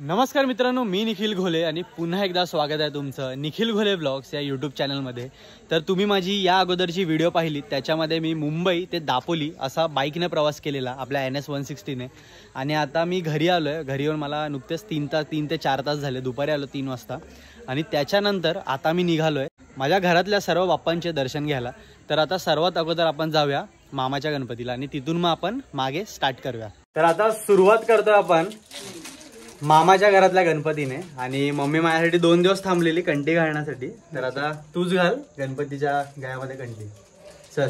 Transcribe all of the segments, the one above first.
नमस्कार मित्रांनो, मी निखिल घोले आणि पुन्हा एकदा स्वागत आहे तुमचं निखिल घोले ब्लॉग्स या यूट्यूब चॅनलमध्ये। तर तुम्ही माझी या अगोदरची व्हिडिओ पाहिली, त्याच्यामध्ये मी मुंबई ते दापोली असा बाईकने प्रवास केलेला आपल्या NS 160 ने। आणि आता मी घरी आलो आहे। घरी येऊन मला नुकतेच 3 ते 4 तास झाले, दुपारी आलो 3 वाजता। आणि त्याच्यानंतर आता मी निघालो आहे माझ्या घरातल्या सर्व बाप्पांचे दर्शन घ्यायला। तर आता सर्वात अगोदर आपण जाऊया मामाच्या गणपतीला आणि तिथून मग आपण मागे स्टार्ट करूया। तर आता सुरुवात करतो आपण मामाच्या घरातल्या गणपतीने। आणि मम्मी माझ्यासाठी 2 दिवस थांबलेली कंठी घालण्यासाठी। तर आता तूच घाल गणपतीच्या गळ्यामध्ये कंठी। चल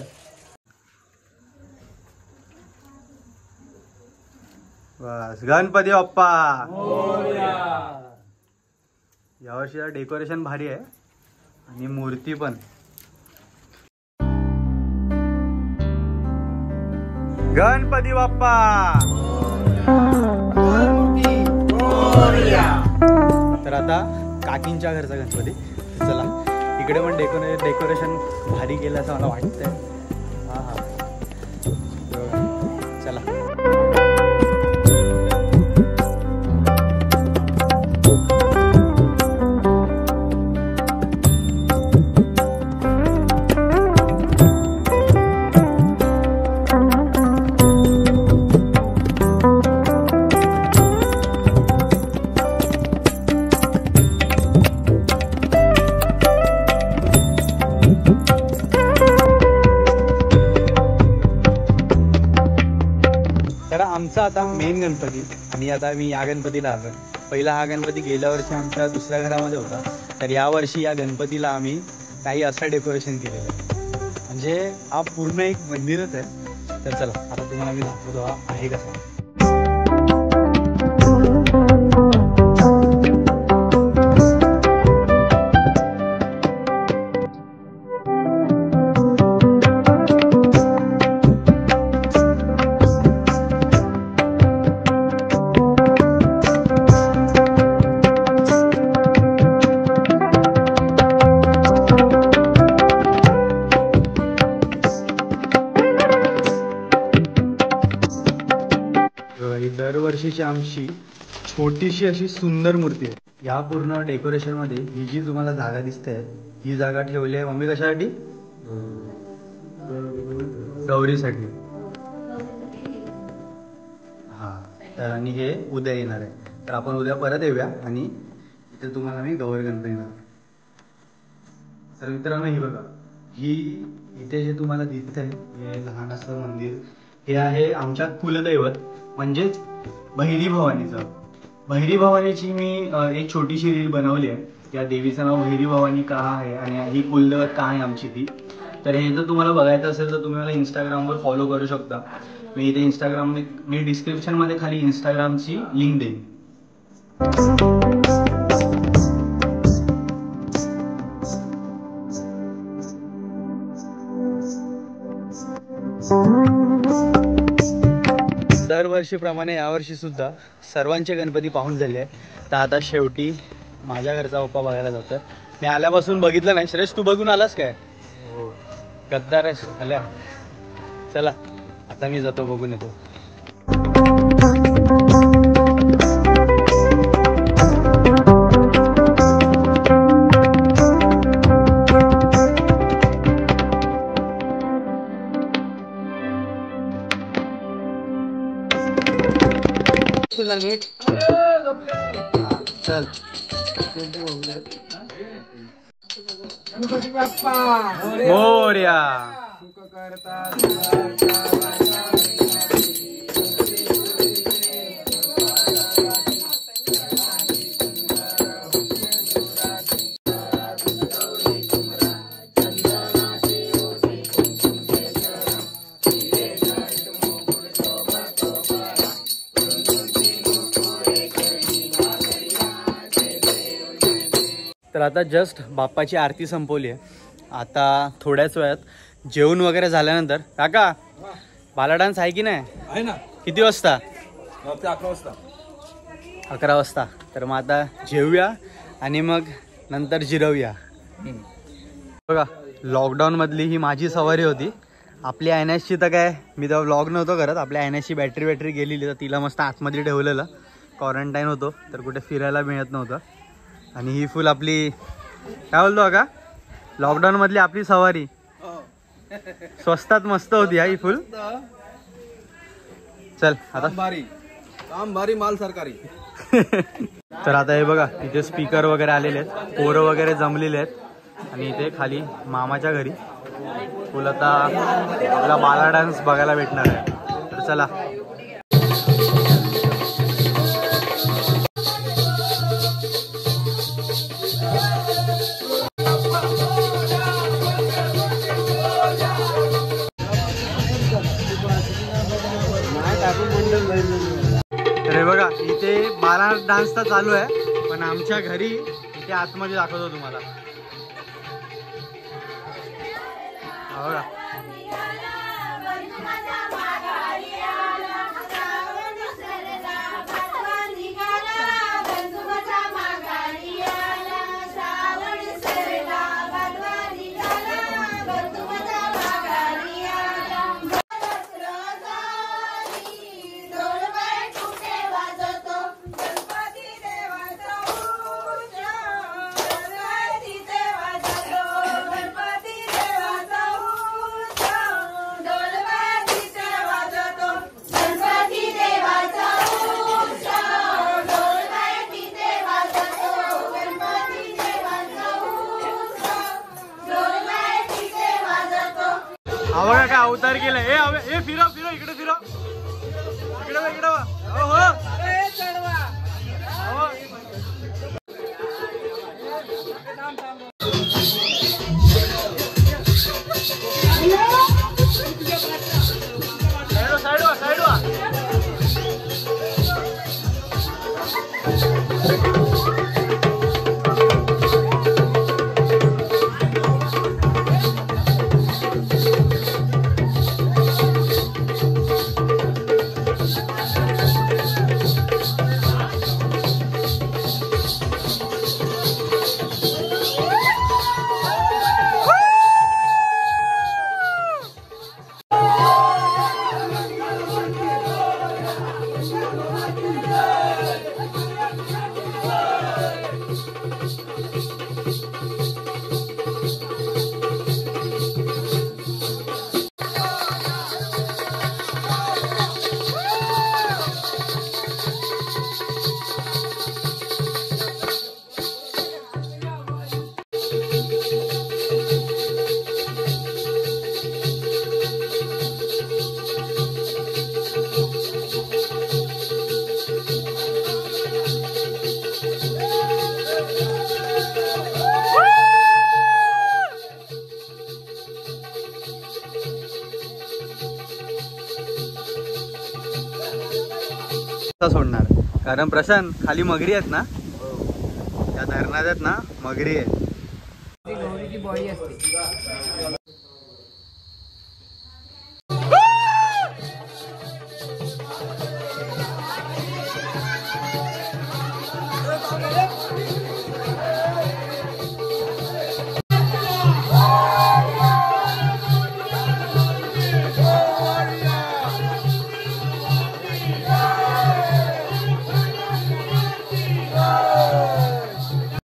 बस, गणपती बाप्पा मोरया। यावर्षी डेकोरेशन भारी आहे आणि मूर्ती पण। गणपती बाप्पा तर आता काकींच्या घरचा गणपती। चला इकडे पण डेकोरेशन भारी केलं असं मला वाटतंय। हा चला आमचा आता मेन गणपती। आणि आता मी या गणपतीला आलो। पहिला हा गणपती गेल्या वर्षी आमच्या दुसऱ्या घरामध्ये होता, तर या वर्षी या गणपतीला आम्ही काही असं डेकोरेशन केलेलं आहे, म्हणजे हा पूर्ण एक मंदिरच आहे। तर चला आता तुम्हाला मी दाखवतो हा आहे कसा। दरवर्षीची आमची छोटीशी अशी सुंदर मूर्ती आहे। या पूर्ण डेकोरेशन मध्ये ही जी तुम्हाला जागा दिसते, ही जागा ठेवली आहे मम्मी कशासाठी? गौरीसाठी। हा तर आणि हे उद्या येणार आहे, तर आपण उद्या परत येऊया आणि इथे तुम्हाला मी गौरी गणपती येणार। तर मित्रांनो ही बघा, ही इथे जे तुम्हाला दिसतंय हे लहान असं मंदिर, हे आहे आमच्या कुलदैवत म्हणजेच बहिरी भवानीचं। बहिरी भवानीची मी एक छोटीशी रील बनवली आहे। त्या देवीचं नाव बहिरी भवानी का आहे आणि ही कुलदैवत का आहे आमची ती। तर हे जर तुम्हाला बघायचं असेल तर तुम्ही मला इंस्टाग्रामवर फॉलो करू शकता। मी इथे मी डिस्क्रिप्शनमध्ये खाली इंस्टाग्रामची लिंक देईन। दरवर्षीप्रमाणे यावर्षी सुद्धा सर्वांचे गणपती पाहून झाले आहे। तर आता शेवटी माझ्या घरचा बाप्पा बघायला जातोय। मी आल्यापासून बघितलं नाही। श्रेष्ठ तू बघून आलास काय? गद्दार आहेस आल्या। चला आता मी जातो, बघून येतो। चल मोरया। तर आता जस्ट बाप्पाची आरती संपवली आहे। आता थोड्याच वेळात जेवण वगैरे झाल्यानंतर काका बाला डान्स आहे की नाही? आहे ना। किती वाजता? 11 वाजता। 11 वाजता। तर मग आता जेवूया आणि मग नंतर जिरवूया। बघा लॉकडाऊन मधली ही माझी सवारी होती। आपली NSची तर काय मी तेव्हा व्लॉग नव्हतो करत, आपल्या NSची बॅटरी गेलेली तर तिला मस्त आतमध्ये ठेवलेलं क्वारंटाईन होतो तर कुठे फिरायला मिळत नव्हतं. आणि ही फुल आपली काय बोलतो का लॉकडाऊन मधली आपली सवारी स्वस्तात मस्त होती ही फुल. चल आता काम भारी माल सरकारी. तर आता हे बघा इथे स्पीकर वगैरे आलेले आहेत, पोरं वगैरे जमलेले आहेत. आणि इथे खाली मामाच्या घरी फुल आता आपला बाला डान्स बघायला भेटणार आहे. तर चला अरे बघा इथे बाला डान्स तर चालू आहे पण आमच्या घरी इथे आतमध्ये दाखवतो तुम्हाला. बघा बघा काय अवतार केलाय. ए फिरव फिरव इकडे फिरव इकडे इकडे हो साइड वा साइड वा. सोडणार कारण प्रशांत खाली मगरी आहेत ना, त्या धरणात आहेत ना मगरी आहे.